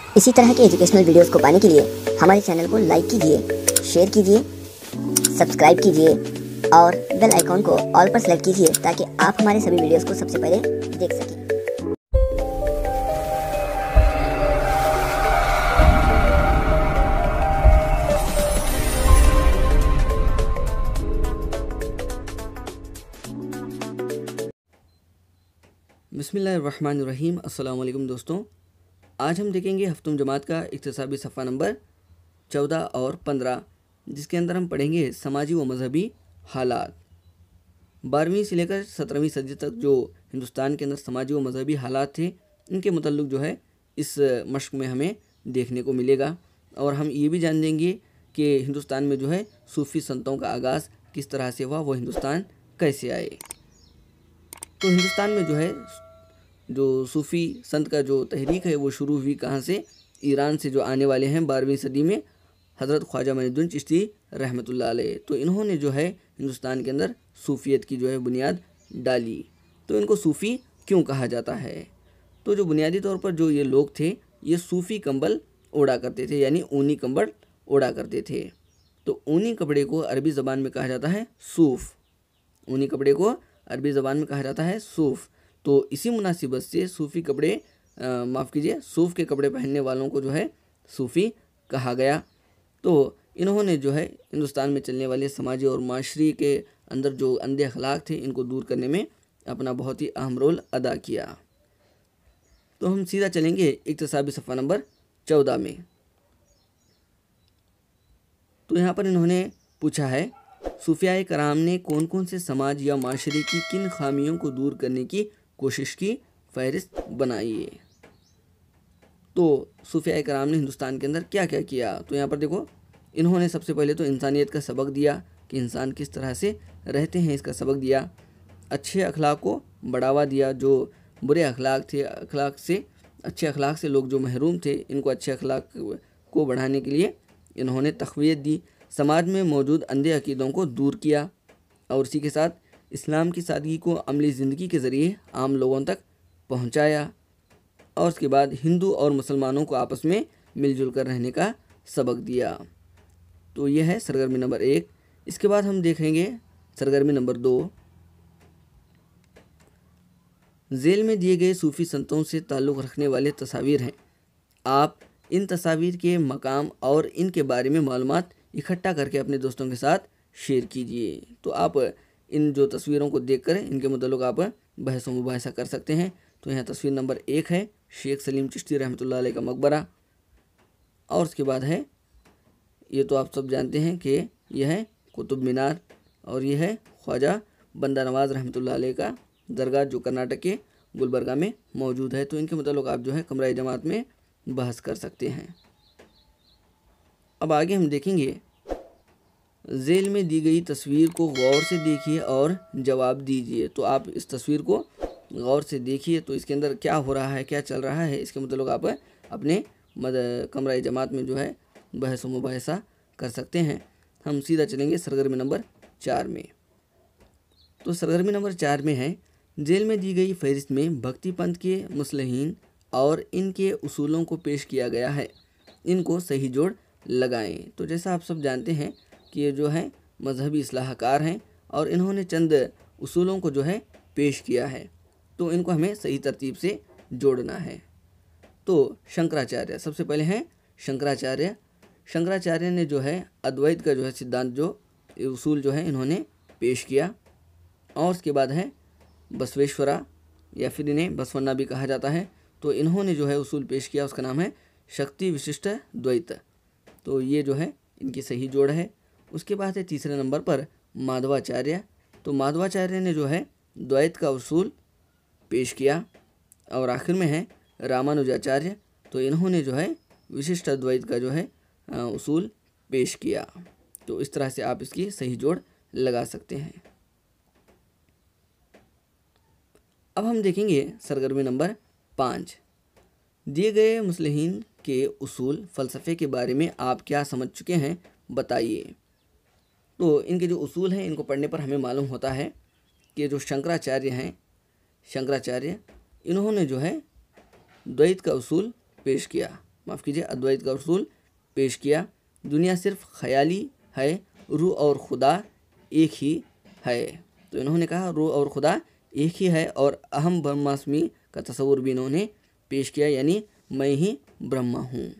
इसी तरह के एजुकेशनल वीडियोस को पाने के लिए हमारे चैनल को लाइक कीजिए, शेयर कीजिए, सब्सक्राइब कीजिए और बेल आइकॉन को ऑल पर सेलेक्ट कीजिए ताकि आप हमारे सभी वीडियोस को सबसे पहले देख सकें। बिस्मिल्लाहिर्रहमानिर्रहीम। अस्सलाम वालेकुम दोस्तों, आज हम देखेंगे हफ्तुम जमात का इक्तिसाबी सफ़ा नंबर 14 और 15, जिसके अंदर हम पढ़ेंगे समाजी व मजहबी हालात। 12वीं से लेकर 17वीं सदी तक जो हिंदुस्तान के अंदर समाजी व मजहबी हालात थे, इनके मुतल्लिक जो है इस मश्क में हमें देखने को मिलेगा। और हम ये भी जान लेंगे कि हिंदुस्तान में जो है सूफ़ी संतों का आगाज़ किस तरह से हुआ, वो हिंदुस्तान कैसे आए। तो हिंदुस्तान में जो है जो सूफ़ी संत का जो तहरीक है वो शुरू हुई कहाँ से? ईरान से जो आने वाले हैं 12वीं सदी में हज़रत ख्वाजा मोइनुद्दीन चिश्ती रहमतुल्लाह अलैह। तो इन्होंने जो है हिंदुस्तान के अंदर सूफ़ियत की जो है बुनियाद डाली। तो इनको सूफ़ी क्यों कहा जाता है? तो जो बुनियादी तौर पर जो ये लोग थे, ये सूफ़ी कंबल ओढ़ा करते थे, यानी ऊनी कंबल ओढ़ा करते थे। तो ऊनी कपड़े को अरबी ज़बान में कहा जाता है सूफ़। ऊनी कपड़े को अरबी ज़बान में कहा जाता है सूफ़। तो इसी मुनासिबत से सूफ़ी कपड़े सूफ़ के कपड़े पहनने वालों को जो है सूफ़ी कहा गया। तो इन्होंने जो है हिंदुस्तान में चलने वाले समाजी और माशरी के अंदर जो अंधे अखलाक थे, इनको दूर करने में अपना बहुत ही अहम रोल अदा किया। तो हम सीधा चलेंगे इक्तिसाबी सफ़ा नंबर 14 में। तो यहाँ पर इन्होंने पूछा है, सूफियाए कराम ने कौन कौन से समाज या माशरे की किन खामियों को दूर करने की कोशिश की, फ़हरिस्त बनाइए। तो सूफियाए कराम ने हिंदुस्तान के अंदर क्या क्या किया? तो यहाँ पर देखो, इन्होंने सबसे पहले तो इंसानियत का सबक दिया कि इंसान किस तरह से रहते हैं, इसका सबक दिया। अच्छे अखलाक को बढ़ावा दिया। जो बुरे अखलाक थे, अच्छे अखलाक से लोग जो महरूम थे, इनको अच्छे अखलाक को बढ़ाने के लिए इन्होंने तक़वियत दी। समाज में मौजूद अंधे अकीदों को दूर किया और इसी के साथ इस्लाम की सादगी को अमली ज़िंदगी के ज़रिए आम लोगों तक पहुंचाया। और उसके बाद हिंदू और मुसलमानों को आपस में मिलजुल कर रहने का सबक दिया। तो यह है सरगर्मी नंबर 1। इसके बाद हम देखेंगे सरगर्मी नंबर 2। झेल में दिए गए सूफ़ी संतों से ताल्लुक़ रखने वाले तस्वीर हैं। आप इन तस्वीर के मकाम और इनके बारे में मालूमात इकट्ठा करके अपने दोस्तों के साथ शेयर कीजिए। तो आप इन जो तस्वीरों को देखकर इनके मुताल्लिक़ आप बहस व मुबाहिसा कर सकते हैं। तो यहाँ तस्वीर नंबर 1 है शेख सलीम चिश्ती रहमतुल्लाह अलैह का मकबरा। और उसके बाद है, ये तो आप सब जानते हैं कि यह है कुतुब मीनार, और यह है ख्वाजा बंदा नवाज़ रहमतुल्लाह अलैह का दरगाह, जो कर्नाटक के गुलबर्गा में मौजूद है। तो इनके मुताल्लिक़ आप जो है कमरा जमात में बहस कर सकते हैं। अब आगे हम देखेंगे, झेल में दी गई तस्वीर को गौर से देखिए और जवाब दीजिए। तो आप इस तस्वीर को गौर से देखिए, तो इसके अंदर क्या हो रहा है, क्या चल रहा है, इसके मुताल्लिक़ आप अपने कमरा जमात में जो है बहस व मुबाहिसा कर सकते हैं। हम सीधा चलेंगे सरगर्मी नंबर 4 में। तो सरगर्मी नंबर 4 में है, झेल में दी गई फहरिस्त में भक्ति पंथ के मुस्लिहीन और इनके उसूलों को पेश किया गया है, इनको सही जोड़ लगाएं। तो जैसा आप सब जानते हैं कि ये जो है मजहबी इस्लाहकार हैं और इन्होंने चंद उसूलों को जो है पेश किया है, तो इनको हमें सही तरतीब से जोड़ना है। तो शंकराचार्य सबसे पहले हैं। शंकराचार्य ने जो है अद्वैत का जो है सिद्धांत, जो उसूल जो है इन्होंने पेश किया। और उसके बाद है बसवेश्वरा, या फिर इन्हें बसवन्ना भी कहा जाता है। तो इन्होंने जो है उसूल पेश किया, उसका नाम है शक्ति विशिष्ट द्वैत। तो ये जो है इनकी सही जोड़ है। उसके बाद है तीसरे नंबर पर माधवाचार्य। तो माधवाचार्य ने जो है द्वैत का उसूल पेश किया। और आखिर में है रामानुजाचार्य। तो इन्होंने जो है विशिष्ट अद्वैत का जो है उसूल पेश किया। तो इस तरह से आप इसकी सही जोड़ लगा सकते हैं। अब हम देखेंगे सरगर्मी नंबर 5। दिए गए मुस्लिहीन के उसूल फ़लसफ़े के बारे में आप क्या समझ चुके हैं, बताइए। तो इनके जो उसूल हैं, इनको पढ़ने पर हमें मालूम होता है कि जो शंकराचार्य हैं, इन्होंने जो है द्वैत का उसूल पेश किया। अद्वैत का उसूल पेश किया। दुनिया सिर्फ ख्याली है, रूह और खुदा एक ही है। तो इन्होंने कहा रूह और खुदा एक ही है, और अहम ब्रह्मास्मि का तस्वुर भी इन्होंने पेश किया, यानी मैं ही ब्रह्मा हूँ।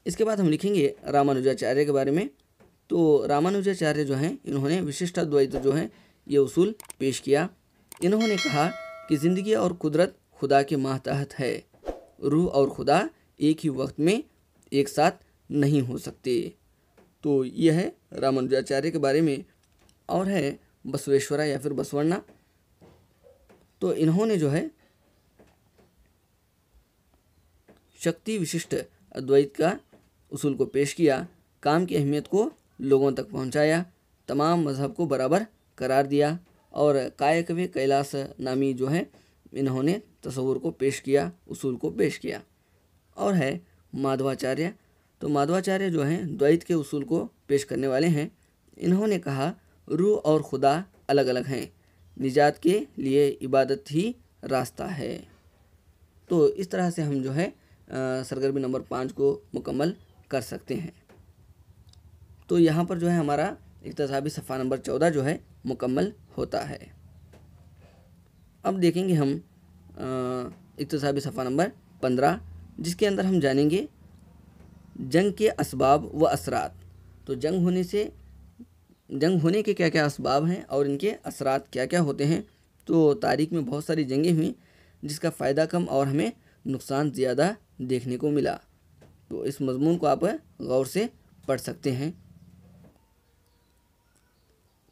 इसके बाद हम लिखेंगे रामानुजाचार्य के बारे में। तो रामानुजाचार्य जो हैं इन्होंने विशिष्टाद्वैत जो है ये उसूल पेश किया। इन्होंने कहा कि ज़िंदगी और कुदरत खुदा के मातहत है, रूह और खुदा एक ही वक्त में एक साथ नहीं हो सकते। तो यह है रामानुजाचार्य के बारे में। और है बसवेश्वरा या फिर बसवण्णा। तो इन्होंने जो है शक्ति विशिष्ट अद्वैत का उसूल को पेश किया, काम की अहमियत को लोगों तक पहुंचाया, तमाम मजहब को बराबर करार दिया, और कायकवे कैलास नामी जो है इन्होंने तस्वुर को पेश किया, उसूल को पेश किया। और है माधवाचार्य। तो माधवाचार्य जो हैं द्वैत के उसूल को पेश करने वाले हैं। इन्होंने कहा रूह और खुदा अलग अलग हैं, निजात के लिए इबादत ही रास्ता है। तो इस तरह से हम जो है सरगर्मी नंबर 5 को मुकम्मल कर सकते हैं। तो यहाँ पर जो है हमारा इक्तसाबी सफ़ा नंबर 14 जो है मुकम्मल होता है। अब देखेंगे हम इक्तसाबी सफ़ा नंबर 15, जिसके अंदर हम जानेंगे जंग के असबाब व असरात। तो जंग होने के क्या क्या असबाब हैं और इनके असरात क्या क्या होते हैं। तो तारीख़ में बहुत सारी जंगें हुई जिसका फ़ायदा कम और हमें नुकसान ज़्यादा देखने को मिला। तो इस मज़मून को आप गौर से पढ़ सकते हैं।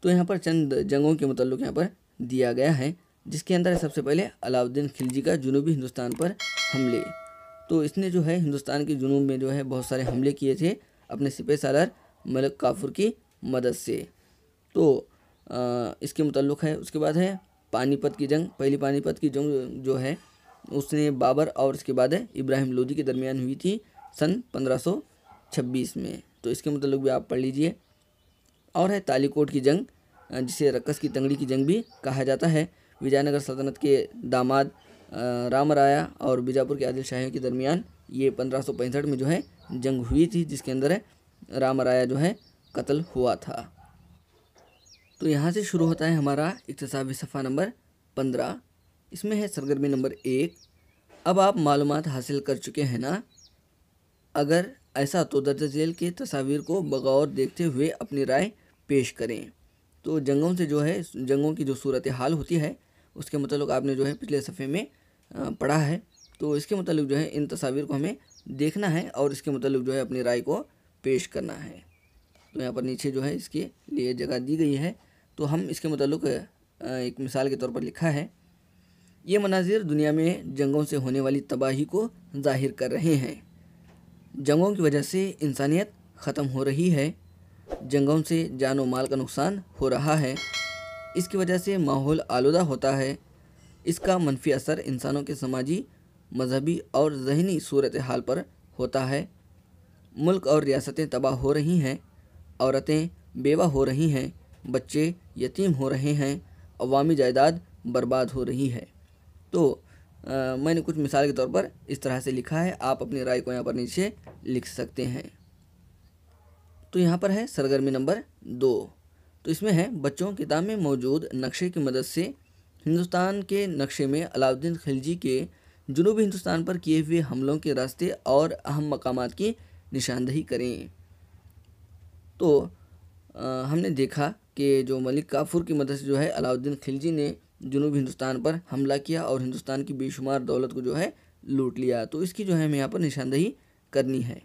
तो यहाँ पर चंद जंगों के मुतल्लिक़ यहाँ पर दिया गया है, जिसके अंदर सबसे पहले अलाउद्दीन खिलजी का जुनूबी हिंदुस्तान पर हमले। तो इसने जो है हिंदुस्तान के जुनूब में जो है बहुत सारे हमले किए थे अपने सिपह सालार मलिक काफूर की मदद से। तो इसके मुतल्लिक़ है। उसके बाद है पानीपत की जंग। पहली पानीपत की जंग जो है उसने बाबर और इसके बाद है इब्राहिम लोदी के दरमियान हुई थी सन 1526 में। तो इसके मुतल्लिक़ भी आप पढ़ लीजिए। और है तालीकोट की जंग, जिसे रक्कस की तंगड़ी की जंग भी कहा जाता है। विजयनगर सल्तनत के दामाद रामराया और बीजापुर के आदिल शाहियों के दरमियान ये 1565 में जो है जंग हुई थी, जिसके अंदर रामराया जो है कत्ल हुआ था। तो यहाँ से शुरू होता है हमारा इक्तसाबी सफ़ा नंबर 15। इसमें है सरगर्मी नंबर 1। अब आप मालूमात हासिल कर चुके हैं ना, अगर ऐसा तो दर्ज झेल के तस्वीर को बगौर देखते हुए अपनी राय पेश करें। तो जंगों से जो है जंगों की जो सूरत हाल होती है उसके मुताबिक आपने जो है पिछले सफ़े में पढ़ा है। तो इसके मुताबिक जो है इन तस्वीर को हमें देखना है और इसके मुताबिक जो है अपनी राय को पेश करना है। तो यहाँ पर नीचे जो है इसके लिए जगह दी गई है। तो हम इसके मुताबिक एक मिसाल के तौर पर लिखा है, ये मनाजिर दुनिया में जंगों से होने वाली तबाही को जाहिर कर रहे हैं। जंगों की वजह से इंसानियत ख़त्म हो रही है, जंगों से जान व माल का नुकसान हो रहा है, इसकी वजह से माहौल आलूदा होता है। इसका मनफी असर इंसानों के समाजी, मजहबी और ज़हनी सूरत हाल पर होता है। मुल्क और रियासतें तबाह हो रही हैं, औरतें बेवा हो रही हैं, बच्चे यतीम हो रहे हैं, अवामी जायदाद बर्बाद हो रही है। तो मैंने कुछ मिसाल के तौर पर इस तरह से लिखा है, आप अपनी राय को यहाँ पर नीचे लिख सकते हैं। तो यहाँ पर है सरगर्मी नंबर 2। तो इसमें है बच्चों किताब में मौजूद नक्शे की मदद से हिंदुस्तान के नक्शे में अलाउद्दीन खिलजी के जुनूबी हिंदुस्तान पर किए हुए हमलों के रास्ते और अहम मकामात की निशानदही करें। तो हमने देखा कि जो मलिक काफूर की मदद से जो है अलाउद्दीन खिलजी ने जुनूबी हिंदुस्तान पर हमला किया और हिंदुस्तान की बेशुमार दौलत को जो है लूट लिया। तो इसकी जो है हमें यहाँ पर निशानदही करनी है।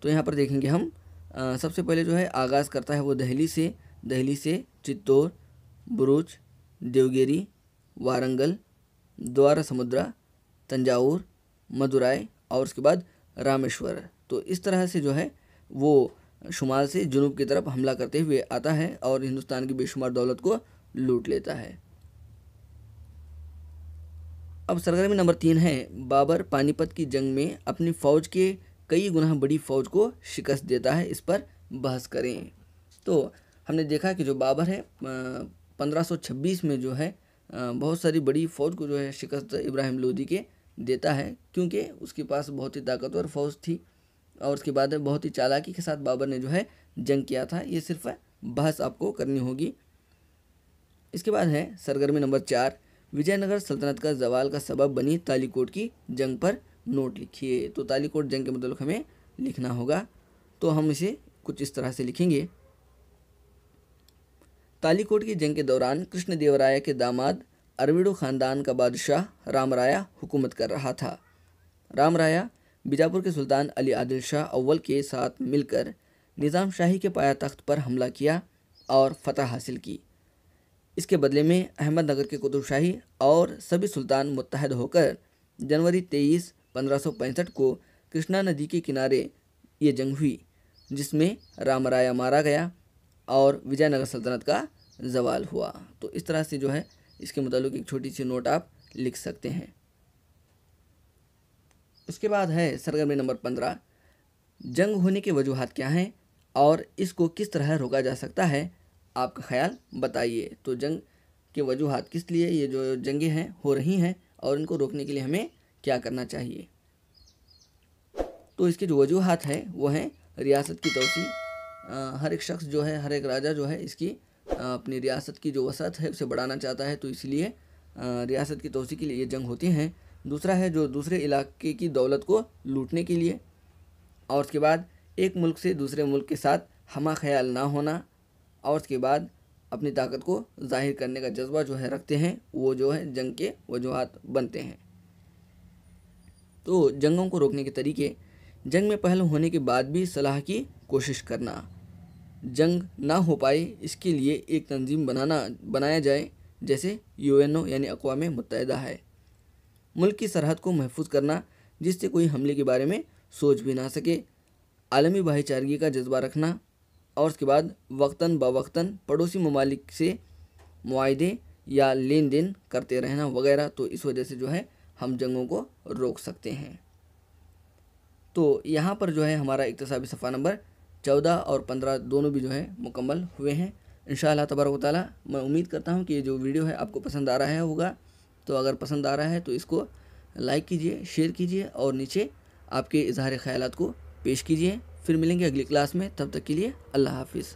तो यहाँ पर देखेंगे हम सबसे पहले जो है आगाज़ करता है वो दिल्ली से चित्तौड़, भरूच, देवगिरी, वारंगल, द्वारा समुद्रा, तंजावुर, मदुराई और उसके बाद रामेश्वर। तो इस तरह से जो है वो शुमाल से जुनूब की तरफ हमला करते हुए आता है और हिंदुस्तान की बेशुमार दौलत को लूट लेता है। अब सरगर्मी नंबर 3 है बाबर पानीपत की जंग में अपनी फ़ौज के कई गुना बड़ी फ़ौज को शिकस्त देता है। इस पर बहस करें। तो हमने देखा कि जो बाबर है 1526 में जो है बहुत सारी बड़ी फ़ौज को जो है शिकस्त इब्राहिम लोदी के देता है, क्योंकि उसके पास बहुत ही ताकतवर फौज थी और उसके बाद बहुत ही चालाकी के साथ बाबर ने जो है जंग किया था। ये सिर्फ बहस आपको करनी होगी। इसके बाद है सरगर्मी नंबर 4, विजयनगर सल्तनत का जवाल का सबब बनी तालीकोट की जंग पर नोट लिखिए। तो तालीकोट जंग के मतलब हमें लिखना होगा, तो हम इसे कुछ इस तरह से लिखेंगे। तालीकोट की जंग के दौरान कृष्णदेवराय के दामाद अरविड़ो खानदान का बादशाह रामराया हुकूमत कर रहा था। रामराया बीजापुर के सुल्तान अली आदिल शाह अव्वल के साथ मिलकर निज़ाम शाही के पाया तख्त पर हमला किया और फतह हासिल की। इसके बदले में अहमदनगर के कुतुब शाही और सभी सुल्तान मुत्तहद होकर जनवरी 23, 1565 को कृष्णा नदी के किनारे ये जंग हुई, जिसमें रामराया मारा गया और विजयनगर सल्तनत का जवाल हुआ। तो इस तरह से जो है इसके मुताबिक एक छोटी सी नोट आप लिख सकते हैं। उसके बाद है सरगर्मी नंबर 15, जंग होने की वजूहात क्या हैं और इसको किस तरह रोका जा सकता है, आपका ख्याल बताइए। तो जंग के वजूहात किस लिए ये जो जंगें हैं हो रही हैं और इनको रोकने के लिए हमें क्या करना चाहिए। तो इसके जो वजूहात हैं वो हैं रियासत की तोसी। हर एक शख्स जो है, हर एक राजा जो है इसकी अपनी रियासत की जो वसअत है उसे बढ़ाना चाहता है, तो इसलिए रियासत की तोसी के लिए ये जंग होती हैं। दूसरा है जो दूसरे इलाके की दौलत को लूटने के लिए, और उसके बाद एक मुल्क से दूसरे मुल्क के साथ हमा ख्याल ना होना, और उसके बाद अपनी ताकत को जाहिर करने का जज्बा जो है रखते हैं, वो जो है जंग के वजूहात बनते हैं। तो जंगों को रोकने के तरीके, जंग में पहल होने के बाद भी सलाह की कोशिश करना, जंग ना हो पाए इसके लिए एक तंजीम बनाया जाए, जैसे यूएनओ यानी अक़वाम मुत्तहिदा है। मुल्क की सरहद को महफूज करना, जिससे कोई हमले के बारे में सोच भी ना सके, आलमी भाईचारगी का जज्बा रखना, और उसके बाद वक्तन बवक्तन पड़ोसी ममालिक से मुआहदे या लेन देन करते रहना वगैरह। तो इस वजह से जो है हम जंगों को रोक सकते हैं। तो यहाँ पर जो है हमारा इक्तिसाबी सफ़ा नंबर 14 और 15 दोनों भी जो है मुकम्मल हुए हैं। इंशाअल्लाह तबारक व तआला मैं उम्मीद करता हूँ कि ये जो वीडियो है आपको पसंद आ रहा है होगा। तो अगर पसंद आ रहा है तो इसको लाइक कीजिए, शेयर कीजिए और नीचे आपके इजहार ख्यालात को पेश कीजिए। फिर मिलेंगे अगली क्लास में, तब तक के लिए अल्लाह हाफिज़।